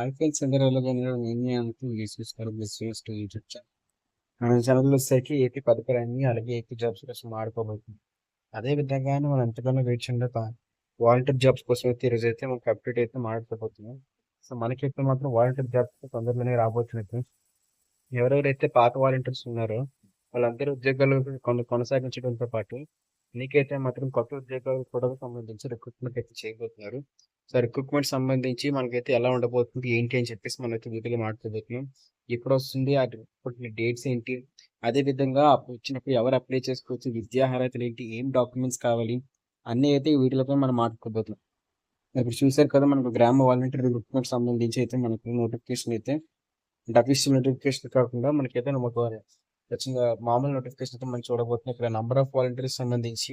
IPL సందర్భంలో నిర్ణయానికి చూస్తారు బిజినెస్ టు యూట్యూబ్ ఛానల్. మన ఛానల్ వచ్చేసరికి ఏపీ పథకాలన్నీ అలాగే ఏపీ జాబ్స్ కోసం ఆడుకోబోతుంది. అదే విధంగానే మనం ఎంతగానో వేచి ఉండే వాలంటీర్ జాబ్స్ కోసం అయితే ఈరోజు అయితే మనకు అప్డేట్ అయితే మాట్లాడుకోబోతున్నాం. సో మనకైతే మాత్రం వాలంటీర్ జాబ్స్ తొందరలోనే రాబోతున్నాయి. ఎవరెవరైతే పాత వాలంటీర్స్ ఉన్నారో వాళ్ళందరూ ఉద్యోగాలు కొనసాగించడంతో పాటు నీకైతే మాత్రం కొత్త ఉద్యోగాలు కూడా సంబంధించి రిక్రూట్మెంట్ అయితే చేయబోతున్నారు. సో రిక్రూట్మెంట్ సంబంధించి మనకైతే ఎలా ఉండబోతుంది ఏంటి అని చెప్పేసి మనం అయితే వీటిలో మాట్లాడబోతున్నాం. ఎప్పుడు వస్తుంది ఆ రిక్రూట్మెంట్ డేట్స్ ఏంటి, అదే విధంగా వచ్చినప్పుడు ఎవరు అప్లై చేసుకోవచ్చు, విద్యా అర్హతలు ఏంటి, ఏం డాక్యుమెంట్స్ కావాలి అన్నీ అయితే వీటిలో మనం మాట్లాడుకోబోతున్నాం. ఇప్పుడు చూసారు కదా, మనకు గ్రామ వాలంటీర్ రిక్రూట్మెంట్ సంబంధించి అయితే మనకు నోటిఫికేషన్ అయితే అంటే అఫీషియల్ నోటిఫికేషన్ కాకుండా మనకైతే ఒక ఖచ్చితంగా మామూలు నోటిఫికేషన్ అయితే మనం చూడబోతున్నాం. ఇక్కడ నంబర్ ఆఫ్ వాలంటీర్స్ సంబంధించి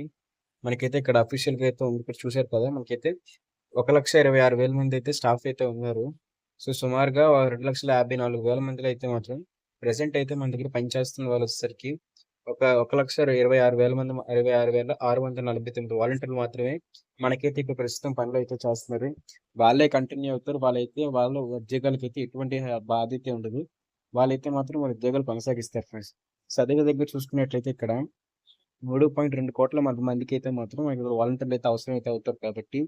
మనకైతే ఇక్కడ అఫీషియల్గా అయితే ఉంది. ఇక్కడ చూసారు కదా, మనకైతే 1,26,6,000 మంది అయితే స్టాఫ్ అయితే ఉన్నారు. సో సుమారుగా 2,54,000 మందిలో అయితే మాత్రం ప్రెసెంట్ అయితే మన దగ్గర పనిచేస్తున్న వాళ్ళు వచ్చేసరికి ఒక 1,26,6,000 మంది 26,649 వాలంటీర్లు మాత్రమే మనకైతే ఇప్పుడు ప్రస్తుతం పనులు అయితే చేస్తున్నారు. వాళ్ళే కంటిన్యూ అవుతారు. వాళ్ళ ఉద్యోగాలకి అయితే ఎటువంటి బాధ్యత ఉండదు. వాళ్ళైతే మాత్రం వాళ్ళ ఉద్యోగాలు కొనసాగిస్తారు ఫ్రెండ్స్. సో అదే దగ్గర చూసుకున్నట్లయితే ఇక్కడ 3.2 కోట్ల మందికి అయితే మాత్రం ఇక్కడ వాలంటీర్లు అయితే అవసరం అయితే అవుతారు. కాబట్టి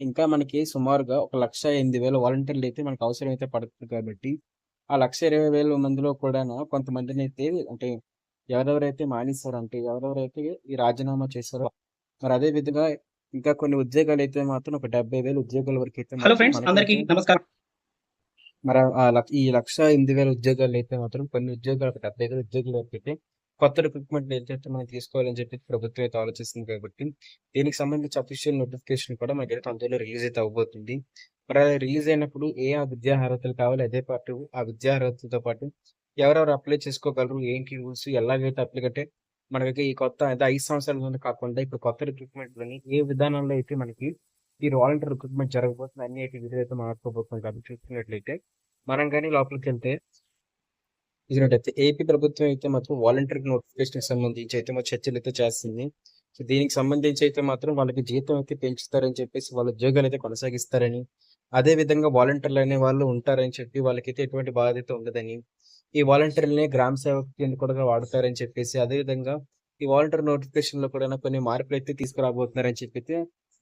ఇంకా మనకి సుమారుగా 1,08,000 వాలంటీర్లు అయితే మనకు అవసరం అయితే పడుతుంది. కాబట్టి ఆ 1,20,000 మందిలో కూడా కొంతమందిని అయితే అంటే ఎవరెవరైతే మానేశారో, అంటే ఎవరెవరైతే ఈ రాజీనామా చేశారో, మరి అదే విధంగా ఇంకా కొన్ని ఉద్యోగాలు అయితే మాత్రం ఒక 70,000 ఉద్యోగాల వరకు అయితే హలో ఫ్రెండ్స్, అందరికీ నమస్కారం. మరి ఈ 1,08,000 ఉద్యోగాలు అయితే మాత్రం కొన్ని ఉద్యోగాలు ఒక 70,000 ఉద్యోగాల వరకు అయితే కొత్త రిక్రూట్మెంట్ ఏదైతే మనం తీసుకోవాలని చెప్పి ప్రభుత్వం అయితే ఆలోచిస్తుంది. కాబట్టి దీనికి సంబంధించి అఫీషియల్ నోటిఫికేషన్ కూడా మనకి తొందరలో రిలీజ్ అయితే అవబోతుంది. మరి అలా రిలీజ్ అయినప్పుడు ఆ విద్యా అర్హతలు కావాలి, అదే పాటు ఆ విద్యా అర్హతలతో పాటు ఎవరెవరు అప్లై చేసుకోగలరు, ఏంటి రూల్స్, ఎలాగైతే అప్లై అంటే మనకి ఈ కొత్త అంటే 5 సంవత్సరాల ముందు కాకుండా ఇప్పుడు కొత్త రిక్రూట్మెంట్లోని ఏ విధానంలో అయితే మనకి ఈ వాలంటీర్ రిక్రూట్మెంట్ జరగబోతుంది అన్ని వీడియో అయితే మాట్లాడుకోబోతున్నాం. కాబట్టి చూసుకున్నట్లయితే మనం కానీ లోపలికి వెళ్తే చూసినట్టయితే ఏపీ ప్రభుత్వం అయితే మాత్రం వాలంటీర్ నోటిఫికేషన్ సంబంధించి అయితే మా చర్చలు అయితే చేస్తుంది. సో దీనికి సంబంధించి అయితే మాత్రం వాళ్ళకి జీతం అయితే పెంచుతారని చెప్పేసి, వాళ్ళ ఉద్యోగాలు అయితే కొనసాగిస్తారని, అదే విధంగా వాలంటీర్లు అనే వాళ్ళు ఉంటారని చెప్పి వాళ్ళకైతే ఎటువంటి బాధ్యత ఉండదని, ఈ వాలంటీర్లనే గ్రామ సేవకు కింద కూడా వాడతారని చెప్పేసి, అదే విధంగా ఈ వాలంటీర్ నోటిఫికేషన్ లో కూడా కొన్ని మార్పులు అయితే తీసుకురాబోతున్నారని చెప్పి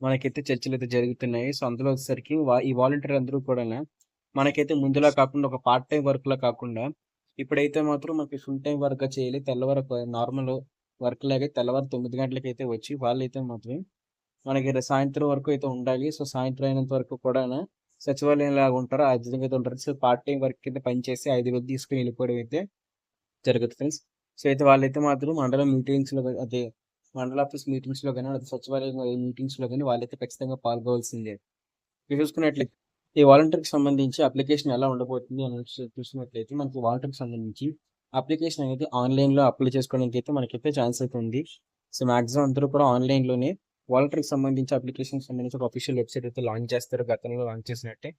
మనకైతే చర్చలు అయితే జరుగుతున్నాయి. సో అందులో వచ్చేసరికి ఈ వాలంటీర్ అందరూ కూడా మనకైతే ముందులా కాకుండా ఒక పార్ట్ టైం వర్క్ లా కాకుండా ఇప్పుడైతే మాత్రం మనకి ఫుల్ టైం వర్క్ చేయాలి. తెల్లవారు నార్మల్ వర్క్ లాగే తెల్లవారు 9 గంటలకి అయితే వచ్చి వాళ్ళైతే మాత్రం మనకి సాయంత్రం వరకు అయితే ఉండాలి. సో సాయంత్రం అయినంత వరకు కూడా సచివాలయం లాగా ఉంటారు, ఆ విధంగా అయితే ఉంటారు. సో పార్ట్ టైం వర్క్ కింద పనిచేసి 5,000 తీసుకుని వెళ్ళిపోవడం అయితే జరుగుతుంది ఫ్రెండ్స్. సో అయితే వాళ్ళైతే మాత్రం మండలం మీటింగ్స్ లో అదే మండల ఆఫీస్ మీటింగ్స్ లో కానీ, సచివాలయం మీటింగ్స్ లో కానీ వాళ్ళైతే ఖచ్చితంగా పాల్గొవాల్సిందే. చూసుకున్నట్లయితే ఈ వాలంటీర్కి సంబంధించి అప్లికేషన్ ఎలా ఉండబోతుంది అని చూసినట్లయితే మనకి వాలంటీర్కి సంబంధించి అప్లికేషన్ అనేది ఆన్లైన్లో అప్లై చేసుకోవడానికి అయితే మనకైతే ఛాన్స్ అయితే ఉంది. సో మాక్సిమం అందరూ కూడా ఆన్లైన్లోనే వాలంటీర్కి సంబంధించి అప్లికేషన్ సంబంధించి ఒక అఫీషియల్ వెబ్సైట్ అయితే లాంచ్ చేస్తారు. గతంలో లాంచ్ చేసినట్టే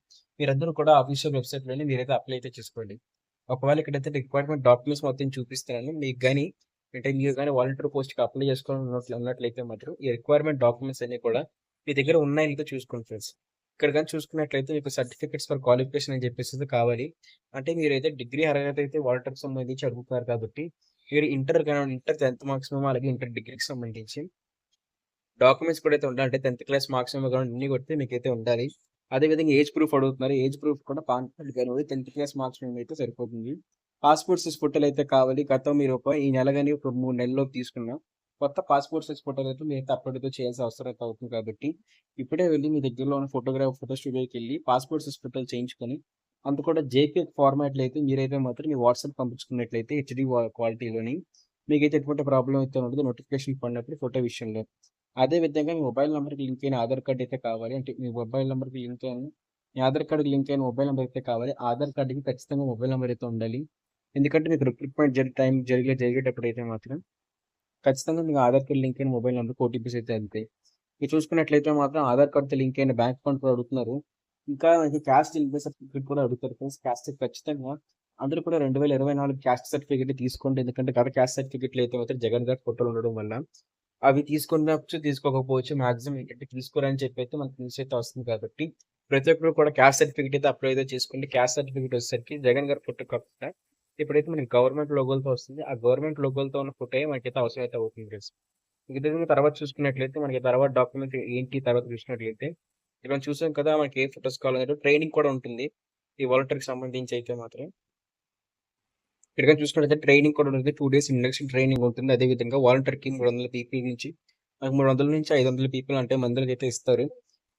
మీరందరూ కూడా అఫీషియల్ వెబ్సైట్లోనే మీరైతే అప్లై అయితే చేసుకోండి. ఒకవేళ ఇక్కడైతే రిక్వైర్మెంట్ డాక్యుమెంట్స్ మొత్తం చూపిస్తాను మీకు కానీ, అంటే మీరు కానీ వాలంటీర్ పోస్ట్కి అప్లై చేసుకోవాలని ఉన్నట్లయితే మాత్రం ఈ రిక్వైర్మెంట్ డాక్యుమెంట్స్ అన్ని కూడా మీ దగ్గర ఉన్నాయో చూసుకోండి ఫ్రెండ్స్. ఇక్కడ కానీ చూసుకున్నట్లయితే మీకు సర్టిఫికెట్స్ ఫర్ క్వాలిఫికేషన్ అని చెప్పేసి కావాలి. అంటే మీరైతే డిగ్రీ అర్హత అయితే వాలంటీర్కి సంబంధించి అడుగుతున్నారు. కాబట్టి మీరు ఇంటర్ 10th మార్క్స్ మేము అలాగే ఇంటర్ డిగ్రీకి సంబంధించి డాక్యుమెంట్స్ కూడా అయితే ఉండాలి. అంటే 10th క్లాస్ మార్క్స్ మేము కానీ అన్ని కొడితే మీకైతే ఉండాలి. అదేవిధంగా ఏజ్ ప్రూఫ్ అడుగుతున్నారు. ఏజ్ ప్రూఫ్ కూడా పాన్ కార్డ్ కానీ 10th క్లాస్ మార్క్స్ మేము అయితే సరిపోతుంది. పాస్పోర్ట్ సైజ్ ఫోటోలు అయితే కావాలి. గతం మీరు ఈ నెల కానీ ఒక 3 నెలల్లో తీసుకున్నాం కొత్త పాస్పోర్ట్ సైజ్ ఫోటోలు అయితే మీరు అప్లోడ్ అయితే చేయాల్సిన అవసరం అయితే అవుతుంది. కాబట్టి ఇప్పుడే వెళ్ళి మీ దగ్గరలో ఉన్న ఫోటో స్టూడియోకి వెళ్ళి పాస్పోర్ట్ సైజ్ ఫోటోలు చేయించుకొని అంత కూడా జేపీఎగ్ ఫార్మాట్లో అయితే మీరైతే మాత్రం మీ వాట్సాప్ పంపించుకున్నట్లయితే హెచ్డి క్వాలిటీలోని మీకైతే ఎటువంటి ప్రాబ్లం అయితే ఉండదు నోటిఫికేషన్ పడినప్పుడు ఫోటో విషయంలో. అదే విధంగా మీ మొబైల్ నెంబర్కి లింక్ అయిన ఆధార్ కార్డ్ అయితే కావాలి. అంటే మీ మొబైల్ నెంబర్కి లింక్ అయిన మీ ఆధార్ కార్డుకి లింక్ అయిన మొబైల్ నెంబర్ అయితే కావాలి. ఆధార్ కార్డుకి ఖచ్చితంగా మొబైల్ నెంబర్ అయితే ఉండాలి. ఎందుకంటే మీకు రిక్రూట్మెంట్ జరిగేటప్పుడు అయితే మాత్రం ఖచ్చితంగా మీకు ఆధార్ కార్డు లింక్ అయిన మొబైల్ నెంబర్కి ఓటీపీస్ అయితే అందుతాయి. మీరు చూసుకున్నట్లయితే మాత్రం ఆధార్ కార్డుతో లింక్ అయిన బ్యాంక్ అకౌంట్ కూడా అడుగుతున్నారు. ఇంకా క్యాస్ట్ ఇన్కమ్ సర్టిఫికేట్ కూడా అడుగుతారు ఫ్రెండ్స్. క్యాస్ట్ ఖచ్చితంగా అందరూ కూడా 2024 క్యాస్ట్ సర్టిఫికేట్ తీసుకోండి. ఎందుకంటే గత క్యాస్ట్ సర్టిఫికేట్లు అయితే మాత్రం జగన్ గారి ఫోటోలు ఉండడం వల్ల అవి తీసుకున్నప్పుడు తీసుకోకపోవచ్చు. మాక్సిమం ఏంటంటే తీసుకోరని చెప్పి అయితే మనకు న్యూస్ అయితే వస్తుంది. కాబట్టి ప్రతి ఒక్కరు కూడా క్యాస్ట్ సర్టిఫికేట్ అయితే అప్లై అయితే చేసుకోండి. క్యాస్ట్ సర్టిఫికేట్ వచ్చేసరికి జగన్ గారి ఫోటో కాకుండా ఇప్పుడైతే మనకి గవర్నమెంట్ లోగోలతో వస్తుంది. ఆ గవర్నమెంట్ లోగోలతో ఉన్న ఫోటోయే మనకైతే అవసరం అయితే అవుతుంది ఫ్రెండ్స్. ఇక విధంగా తర్వాత చూసుకున్నట్లయితే మనకి తర్వాత డాక్యుమెంట్ ఏంటి తర్వాత చూసినట్లయితే ఇక్కడ మనం చూసాం కదా మనకి ఏ ఫోటోస్ కావాలన్నట్టు ట్రైనింగ్ కూడా ఉంటుంది. ఈ వాలంటీర్‌కి సంబంధించి అయితే మాత్రం ఇక్కడ గాని చూసుకున్నట్లయితే ట్రైనింగ్ కూడా ఉంటుంది. 2 డేస్ ఇండక్షన్ ట్రైనింగ్ ఉంటుంది. అదే విధంగా వాలంటీర్‌కి 300 పీపుల్ నుంచి 300-500 పీపుల్ అంటే మందిలకైతే ఇస్తారు.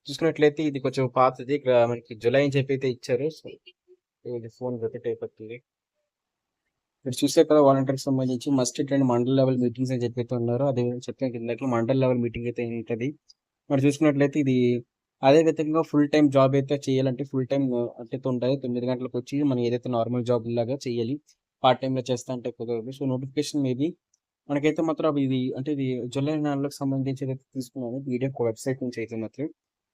చూసుకున్నట్లయితే ఇది కొంచెం పాతది. ఇక్కడ మనకి జులై అని చెప్పి అయితే ఇచ్చారు. సో, ఇది ఫోన్ రొటేట్ అయిపోతుంది. మీరు చూసారు కదా వాలంటీర్‌కి సంబంధించి must attend mandal level meetings అని చెప్పి అయితే ఉన్నారు. అదే విధంగా చెప్పాను ఇందాక మండల్ లెవెల్ మీటింగ్ అయితే ఉంటది. మరి చూసుకున్నట్లయితే ఇది అదే విధంగా ఫుల్ టైమ్ జాబ్ అయితే చేయాలంటే ఫుల్ టైమ్ అంటే ఉంటది. 9 గంటలకొచ్చి మనం ఏదైతే నార్మల్ జాబ్ లాగా చేయాలి. పార్ట్ టైమ్‌లో చేస్తా అంటే కుదరదు. సో, నోటిఫికేషన్ మేబీ మనకైతే మాత్రం ఇది అంటే ఇది జూలై నెలకి సంబంధించి ఏదైతే తీసుకున్నానో పీడీఎఫ్ వెబ్‌సైట్ నుంచి అయితే మాత్రం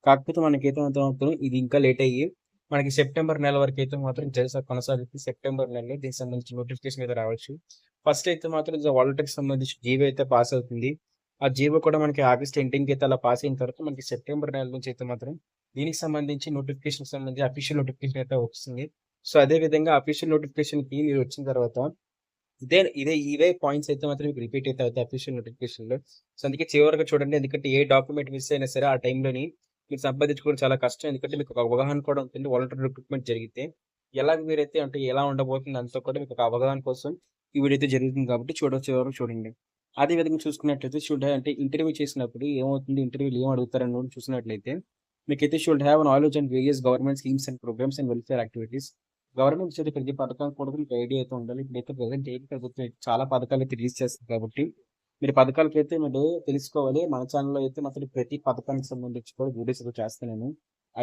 కాకపోతే మనకైతే మాత్రం ఇది ఇంకా లేట్ అయ్యి మనకి సెప్టెంబర్ నెల వరకైతే మాత్రం జల్సా కొనసాగుతుంది. సెప్టెంబర్ నెలలో దీనికి సంబంధించి నోటిఫికేషన్ అయితే రావచ్చు. ఫస్ట్ అయితే మాత్రం వాలంటీర్‌కి సంబంధించి జీవో అయితే పాస్ అవుతుంది. ఆ జీవో కూడా మనకి ఆగస్ట్ ఎండింగ్‌కి అయితే అలా పాస్ అయిన తర్వాత మనకి సెప్టెంబర్ నెల నుంచి అయితే మాత్రం దీనికి సంబంధించి నోటిఫికేషన్‌కి సంబంధించి అఫీషియల్ నోటిఫికేషన్ అయితే వస్తుంది. సో, అదే విధంగా అఫీషియల్ నోటిఫికేషన్‌కి మీరు వచ్చిన తర్వాత ఇవే పాయింట్స్ అయితే మాత్రం మీకు రిపీట్ అయితే అవుతాయి అఫీషియల్ నోటిఫికేషన్‌లో. సో, అందుకే చివరగా చూడండి. ఎందుకంటే ఏ డాక్యుమెంట్ మిస్ అయినా సరే ఆ టైంలోని మీరు సంపాదించుకోవడం చాలా కష్టం. ఎందుకంటే మీకు ఒక అవగాహన కూడా ఉంటుంది. వాలంటీర్ రిక్రూట్‌మెంట్ జరిగితే ఎలాగ మీరైతే అంటే ఎలా ఉండబోతుంది అంతా కూడా మీకు ఒక అవగాహన కోసం ఈ వీడియో అయితే జరుగుతుంది కాబట్టి చివరకు చూడండి. అదే విధంగా చూసుకున్నట్లయితే అంటే ఇంటర్వ్యూ చేసినప్పుడు ఏమవుతుంది? ఇంటర్వ్యూలో ఏం అడుగుతారని కూడా చూసినట్లయితే మీకైతే have knowledge and various government schemes and programmes and welfare activities. Government ఇచ్చే ప్రతి పథకం కూడా మీకు ఐడియా అయితే ఉండాలి. ఇప్పుడైతే ప్రెజెంట్ ఏపీ ప్రభుత్వం అయితే చాలా పథకాలు అయితే రిలీజ్ చేస్తుంది కాబట్టి మీరు పథకాలకైతే మీరు తెలుసుకోవాలి. మన ఛానెల్‌లో అయితే మాత్రం ప్రతి పథకానికి సంబంధించి కూడా వీడియోస్ అయితే చేస్తాను.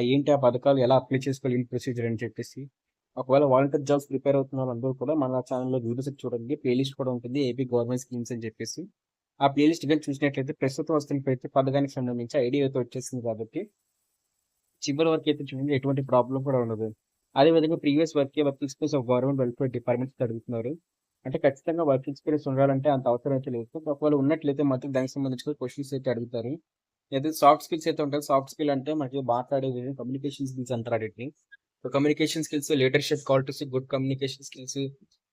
ఏంటి ఆ పథకాలు ఎలా అప్లై చేసుకోవాలి? ఏంటి ప్రొసీజర్ అని చెప్పేసి. ఒకవేళ వాలంటీర్ జాబ్స్ ప్రిపేర్ అవుతున్న వాళ్ళందరూ కూడా మన ఛానెల్‌లో వీడియోస్ అయితే చూడండి. ప్లేలిస్ట్ కూడా ఉంటుంది. ఏపీ గవర్నమెంట్ స్కీమ్స్ అని చెప్పేసి. ఆ ప్లేలిస్ట్ గాని చూసినట్లయితే ప్రస్తుతం వస్తున్న ప్రతి పథకానికి సంబంధించి ఐడియా అయితే వచ్చేసింది కాబట్టి చివరి వరకైతే చూడండి ఎటువంటి ప్రాబ్లమ్ కూడా ఉండదు. అదే విధంగా previous work experience of government welfare departments అడుగుతున్నారు. అంటే ఖచ్చితంగా వర్క్ ఎక్స్‌పీరియన్స్ ఉండాలంటే అంత అవసరం అయితే లేదు. ఒకవేళ ఉన్నట్లయితే మాత్రం దానికి సంబంధించిన క్వెషన్స్ అయితే అడుగుతారు. అయితే సాఫ్ట్ స్కిల్స్ అయితే ఉంటాయి. సాఫ్ట్ స్కిల్ అంటే మనకి మాట్లాడేది కమ్యూనికేషన్ స్కిల్స్ అంటారు ఆటిని. So, communication skills, leadership qualities, good communication skills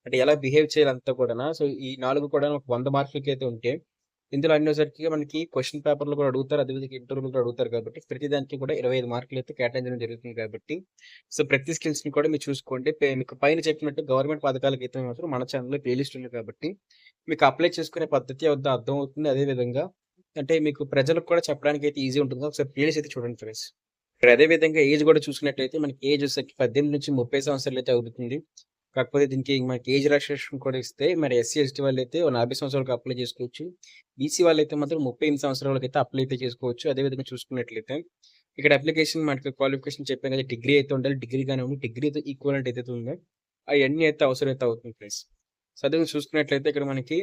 అంటే ఎలా బిహేవ్ చేయాలంతా కూడానా. సో, ఈ 4 కూడా ఒక 100 మార్కులకైతే ఉంటే ఇందులో అన్నోసరికి మనకి క్వెషన్ పేపర్‌లో కూడా అడుగుతారు. అదే విధంగా ఇంటర్వ్యూలో కూడా అడుగుతారు కాబట్టి ప్రతి దానికి కూడా 25 మార్కులైతే కేటాయించడం జరుగుతుంది కాబట్టి సో, ప్రతి స్కిల్స్‌ని కూడా మీరు చూసుకోండి. మీకు పైన చెప్పినట్టు గవర్నమెంట్ పథకాలకైతే మాత్రం మన ఛానెల్‌లో ప్లేలిస్ట్ ఉంది కాబట్టి మీకు అప్లై చేసుకునే పద్ధతి అర్థమవుతుంది. అదే విధంగా అంటే మీకు ప్రజలకు కూడా చెప్పడానికైతే ఈజీ ఉంటుంది. ఒకసారి ప్లేలిస్ట్ అయితే చూడండి ఫ్రెండ్స్. ఇక్కడ అదే విధంగా ఏజ్ కూడా చూసుకున్నట్టయితే మనకి ఏజ్ వచ్చేసరికి 18-30 సంవత్సరాలైతే అవుతుంది. కాకపోతే దీనికి మనకి ఏజ్ రిలాక్సేషన్ కూడా ఇస్తే మరి ఎస్సీ, ఎస్టీ వాళ్ళైతే ఓ 40 సంవత్సరాలకు అప్లై చేసుకోవచ్చు. బీసీ వాళ్ళైతే మాత్రం 38 సంవత్సరాలకైతే అప్లై అయితే చేసుకోవచ్చు. అదే విధంగా చూసుకున్నట్లయితే ఇక్కడ అప్లికేషన్ మనకి క్వాలిఫికేషన్ చెప్పాను కదా! డిగ్రీ అయితే ఉండాలి. డిగ్రీ కానివ్వండి, డిగ్రీతో ఈక్వలెంట్ ఏదైతే ఉందో అయన్నీ అయితే అవసరమైతే అవుతుంది ఫ్రెండ్స్. సో, అదే చూసుకున్నట్లయితే ఇక్కడ మనకి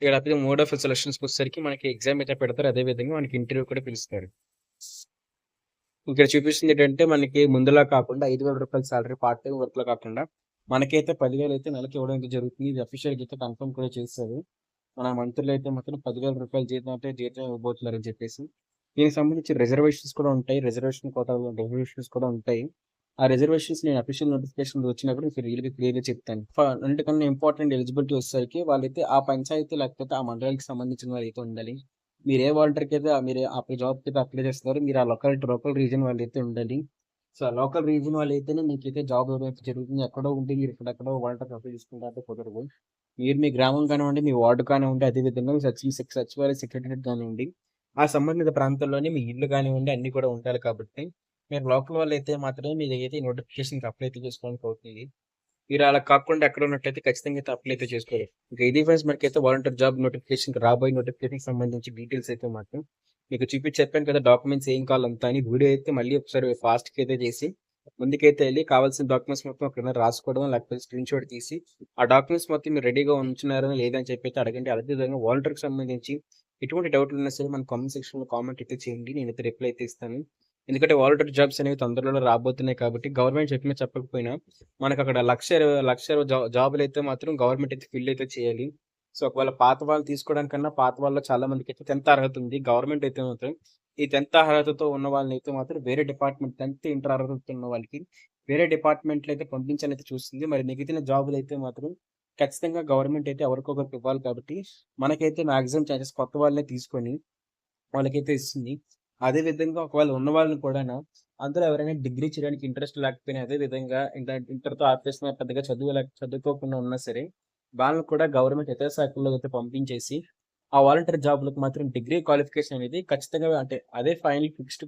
ఇక్కడ మోడ్ ఆఫ్ సెలక్షన్స్‌కొచ్చేసరికి మనకి ఎగ్జామ్ అయితే పెడతారు. అదే విధంగా మనకి ఇంటర్వ్యూ కూడా పిలుస్తారు. ఇక్కడ చూపిస్తుంది ఏంటంటే మనకి ముందులా కాకుండా రూ. 5,000 సాలరీ పార్ట్ టైమ్ వర్క్‌లో కాకుండా మనకైతే 10,000 అయితే నెలకి ఇవ్వడం అయితే జరుగుతుంది. ఇది అఫీషియల్‌గా అయితే కన్ఫర్మ్ కూడా చేశారు. మన మంత్రులు అయితే మాత్రం రూ. 10,000 జీతం ఇవ్వబోతున్నారని చెప్పేసి. దీనికి సంబంధించి రిజర్వేషన్స్ కూడా ఉంటాయి. రిజర్వేషన్ కోటాలో రిజర్వేషన్స్ కూడా ఉంటాయి. ఆ రిజర్వేషన్స్ నేను అఫీషియల్ నోటిఫికేషన్ వచ్చినప్పుడు మీకు క్లియర్‌గా చెప్తాను. అన్నిటికన్నా ఇంపార్టెంట్ ఎలిజిబిలిటీ వచ్చేసరికి వాళ్ళైతే ఆ పంచాయతీ లేకపోతే ఆ మండలానికి సంబంధించిన వాళ్ళైతే ఉండాలి. మీరు ఏ వాలంటీర్‌కి అయితే మీరు ఆ జాబ్‌కి అయితే అప్లై చేస్తున్నారో మీరు ఆ లోకల్ రీజియన్ వాళ్ళైతే ఉండాలి. సో, ఆ లోకల్ రీజియన్ వాళ్ళైతేనే మీకైతే జాబ్ ఇవ్వడం అయితే జరుగుతుంది. ఎక్కడో ఉండి మీరు ఇక్కడెక్కడో వాలంటీర్‌కి అప్లై చేసుకుంటే అయితే కుదరదు. మీరు మీ గ్రామం కానివ్వండి, మీ వార్డ్ కానివ్వండి, అదే విధంగా మీ సచివాలయ సెక్రటరేట్ కానివ్వండి, ఆ సంబంధిత ప్రాంతంలోనే మీ ఇల్లు కానివ్వండి అన్నీ కూడా ఉండాలి కాబట్టి, మీరు లోకల్ వాళ్ళైతే మాత్రమే మీదైతే ఈ నోటిఫికేషన్‌కి అప్లై అయితే చేసుకోవడానికి అవుతుంది. మీరు అలా కాకుండా ఎక్కడ ఉన్నట్టయితే ఖచ్చితంగా అయితే అప్లై అయితే చేసుకోవాలి. ఇంకా ఇది ఫ్రెండ్స్ మనకైతే వాలంటీర్ జాబ్ నోటిఫికేషన్‌కి రాబోయే నోటిఫికేషన్‌కి సంబంధించి డీటెయిల్స్ అయితే మాత్రం మీకు చూపించి చెప్పాను కదా! డాక్యుమెంట్స్ ఏం కావాలంతా అని వీడియో అయితే మళ్ళీ ఒకసారి ఫాస్ట్‌గా అయితే చేసి ముందుకైతే ఎళ్లి కావాల్సిన డాక్యుమెంట్స్ మొత్తం అక్కడ రాసుకోవడం లేకపోతే స్క్రీన్‌షాట్ తీసి ఆ డాక్యుమెంట్స్ మొత్తం మీరు రెడీగా ఉంచున్నారా లేదా అని చెప్పి అయితే అడగండి. అదే విధంగా వాలంటీర్‌కి సంబంధించి ఎటువంటి డౌట్‌లు ఉన్నా సరే మన కామెంట్ సెక్షన్‌లో కామెంట్ అయితే చేయండి. నేనైతే రిప్లై అయితే ఇస్తాను. ఎందుకంటే వాలంటీర్ జాబ్స్ అనేవి తొందరలోనే రాబోతున్నాయి కాబట్టి గవర్నమెంట్ చెప్పినా చెప్పకపోయినా మనకక్కడ లక్ష జాబులైతే మాత్రం గవర్నమెంట్ అయితే ఫిల్ అయితే చేయాలి. సో, ఒకవేళ పాత వాళ్ళు తీసుకోవడానికన్నా పాత వాళ్ళలో చాలా మందికైతే 10థ్ అర్హత ఉంది. గవర్నమెంట్ అయితే మాత్రం ఈ 10థ్ అర్హతతో ఉన్న వాళ్ళనైతే మాత్రం వేరే డిపార్ట్‌మెంట్ 10థ్, ఇంటర్ అర్హతతో ఉన్న వాళ్ళకి వేరే డిపార్ట్‌మెంట్‌లో అయితే పంపించాలనైతే చూస్తుంది. మరి మిగిలిన జాబులైతే మాత్రం ఖచ్చితంగా గవర్నమెంట్ అయితే ఎవరికో ఒకరికి ఇవ్వాలి కాబట్టి, మనకైతే మాక్సిమం ఛాన్సెస్ కొత్త వాళ్ళనే తీసుకొని వాళ్ళకైతే ఇస్తుంది. అదే విధంగా ఒకవేళ ఉన్న వాళ్ళని కూడాను అందులో ఎవరైనా డిగ్రీ చేయడానికి ఇంట్రెస్ట్ లేకపోయినా అదే విధంగా ఇంటర్‌తో ఆపేసిన పెద్దగా చదువుకోకుండా ఉన్నా సరే, వాళ్ళని కూడా గవర్నమెంట్ ఇతర శాఖల్లోకి అయితే పంపించేసి, ఆ వాలంటీర్ జాబ్‌లకు మాత్రం డిగ్రీ క్వాలిఫికేషన్ అనేది ఖచ్చితంగా అంటే అదే ఫైనల్ ఫిక్స్డ్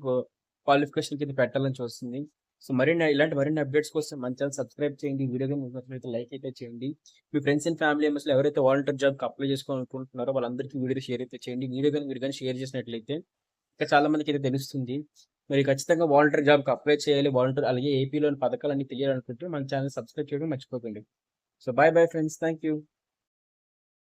క్వాలిఫికేషన్ కింద పెట్టాలని చూస్తుంది. సో, ఇలాంటి మరిన్ని అప్డేట్స్ కోసం మన ఛానెల్ సబ్స్క్రైబ్ చేయండి. వీడియో గాని మీకు నచ్చినట్లయితే లైక్ అయితే చేయండి. మీ ఫ్రెండ్స్ అండ్ ఫ్యామిలీ మెంబర్స్‌లో ఎవరైతే వాలంటీర్ జాబ్‌కి అప్లై చేసుకోవాలనుకుంటున్నారో వాళ్ళందరికీ వీడియో షేర్ అయితే చేయండి. మీరు గాని షేర్ చేసినట్లయితే ఇంకా చాలా మందికైతే తెలుస్తుంది. మరి ఖచ్చితంగా వాలంటీర్ జాబ్‌కి అప్లై చేయాలి. అలాగే ఏపీలోని పథకాలన్నీ తెలియాలనుకుంటే మన ఛానెల్ సబ్స్క్రైబ్ చేయడం మర్చిపోకండి. So, by bye friends. Thank you.